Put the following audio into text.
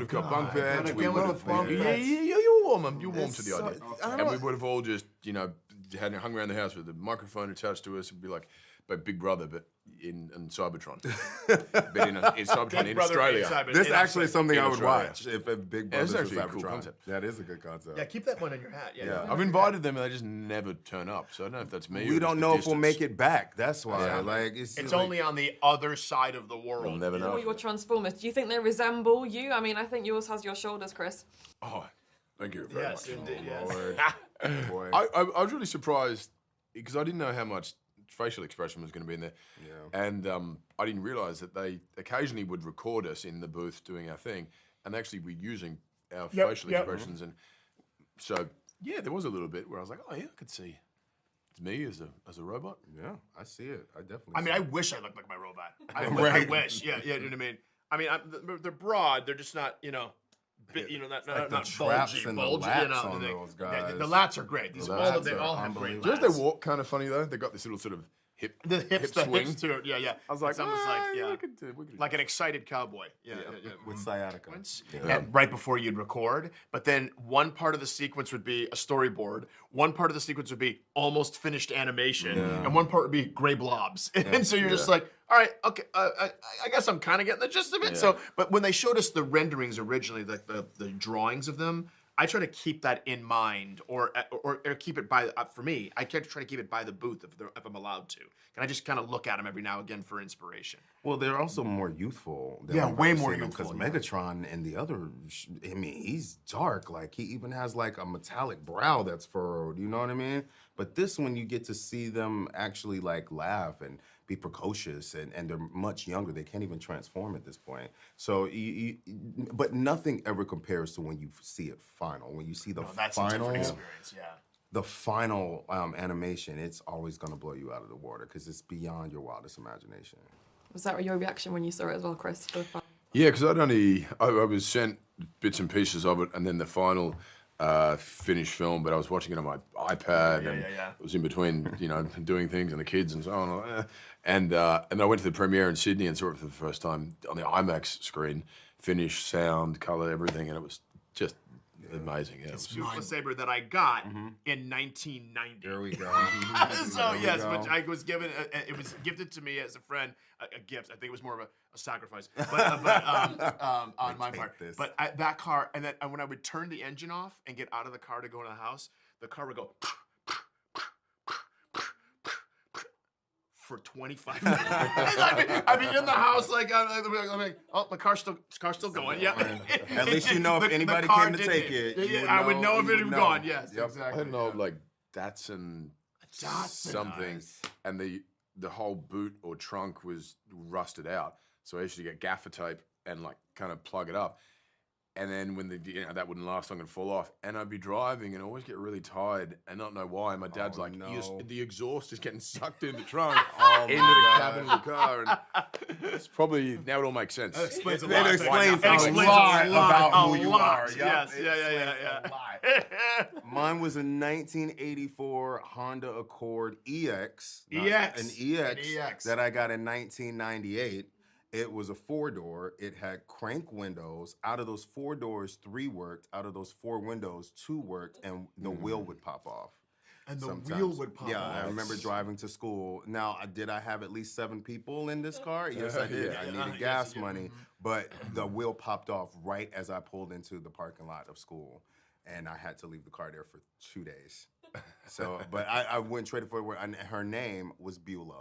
would have got bunk beds. We Again would with have bunk yeah, beds. you warm them. You warm to the so- idea. I don't And know. we would have all just, you know, hung around the house with a microphone attached to us. It'd be like Big Brother, but in Cybertron. But in Cybertron in Australia. This is actually something In I would Australia. watch if Big Yeah, Brother it's was actually a cool Cybertron. concept. That is a good concept. Yeah, keep that one in your hat. Yeah. I've invited them and they just never turn up. So I don't know if that's me. We or don't just know the if we'll distance. make it back. That's why. Yeah. Like It's like, only on the other side of the world. We'll never know. All your Transformers, do you think they resemble you? I mean, I think yours has your shoulders, Chris. Oh, thank you very Yes, much. indeed, yes. Lord. Boy. I was really surprised because I didn't know how much facial expression was going to be in there. Yeah. And I didn't realize that they occasionally would record us in the booth doing our thing and actually were using our facial expressions. And so, yeah, there was a little bit where I was like, oh, yeah, I could see it's me as a robot. Yeah, I see it. I definitely. I mean, see I it. wish I looked like my robot. I Right. wish. Yeah, you know what I mean? I mean, they're broad. They're just not, you know, not like the not traps bulgy, and the bulgy, lats you know, on those guys. The lats are great. These lats they are all have great Do you know lats. if they walk kind of funny, though? They got this little sort of hip The hips, the swing. hips to it. Yeah, yeah. I was like, it's almost like, yeah, we could like an excited cowboy. Yeah, with sciatica. And right before you'd record, but then one part of the sequence would be a storyboard, one part of the sequence would be almost finished animation, and one part would be gray blobs. And so you're just like, all right, okay, I guess I'm kind of getting the gist of it. So, but when they showed us the renderings originally, like the drawings of them, I try to keep that in mind, or keep it by for me. I try to keep it by the booth if I'm allowed to. And I just kind of look at them every now and again for inspiration. Well, they're also more youthful. Than Yeah, I've way ever more seen them, youthful, Because Megatron and the other, I mean, he's dark. Like he even has like a metallic brow that's furrowed. You know what I mean? But this one, you get to see them actually like laugh and be precocious, and they're much younger. They can't even transform at this point. So, but nothing ever compares to when you see it final. When you see the That's a final different experience. Yeah. the final animation, it's always gonna blow you out of the water because it's beyond your wildest imagination. Was that your reaction when you saw it as well, Chris? For the fun? Yeah, because I was sent bits and pieces of it, and then the final finished film. But I was watching it on my iPad, and it was in between, you know, doing things and the kids and so on. And I went to the premiere in Sydney and saw it for the first time on the IMAX screen, finished, sound, color, everything, and it was just amazing. Yeah, It's beautiful saber that I got in 1990. There we go. So There we yes, go. which I was given. It was gifted to me as a friend, a gift. I think it was more of a sacrifice, but on my part. this. But that car, and then when I would turn the engine off and get out of the car to go in the house, the car would go for 25 minutes. I'd be in the house like, I'm like, oh, the car's still going. Yeah. At least you know if anybody car came to did take it. it. I would know if you it would had know. gone. Yes, Yep. exactly. I had an old like Datsun something, nice. and the whole boot or trunk was rusted out. So I used to get gaffer tape and like kind of plug it up. And then when that wouldn't last long and fall off, and I'd be driving and always get really tired and not know why. And my dad's like, no. the exhaust is getting sucked in the trunk, into my the God. cabin of the car, and it's probably now it all makes sense. Explains a It lot. explains It a lot about who you are. Yup, Yes, it yeah. Mine was a 1984 Honda Accord EX. An EX. EX that I got in 1998. It was a 4-door. It had crank windows. Out of those 4 doors, 3 worked. Out of those 4 windows, 2 worked, and the wheel would pop off. And the sometimes. wheel would pop Yeah, off. I remember driving to school. Now, did I have at least 7 people in this car? Yes, I did. I needed gas money, but the wheel popped off right as I pulled into the parking lot of school, and I had to leave the car there for 2 days. So, but I went straight for it. Her name was Beulah.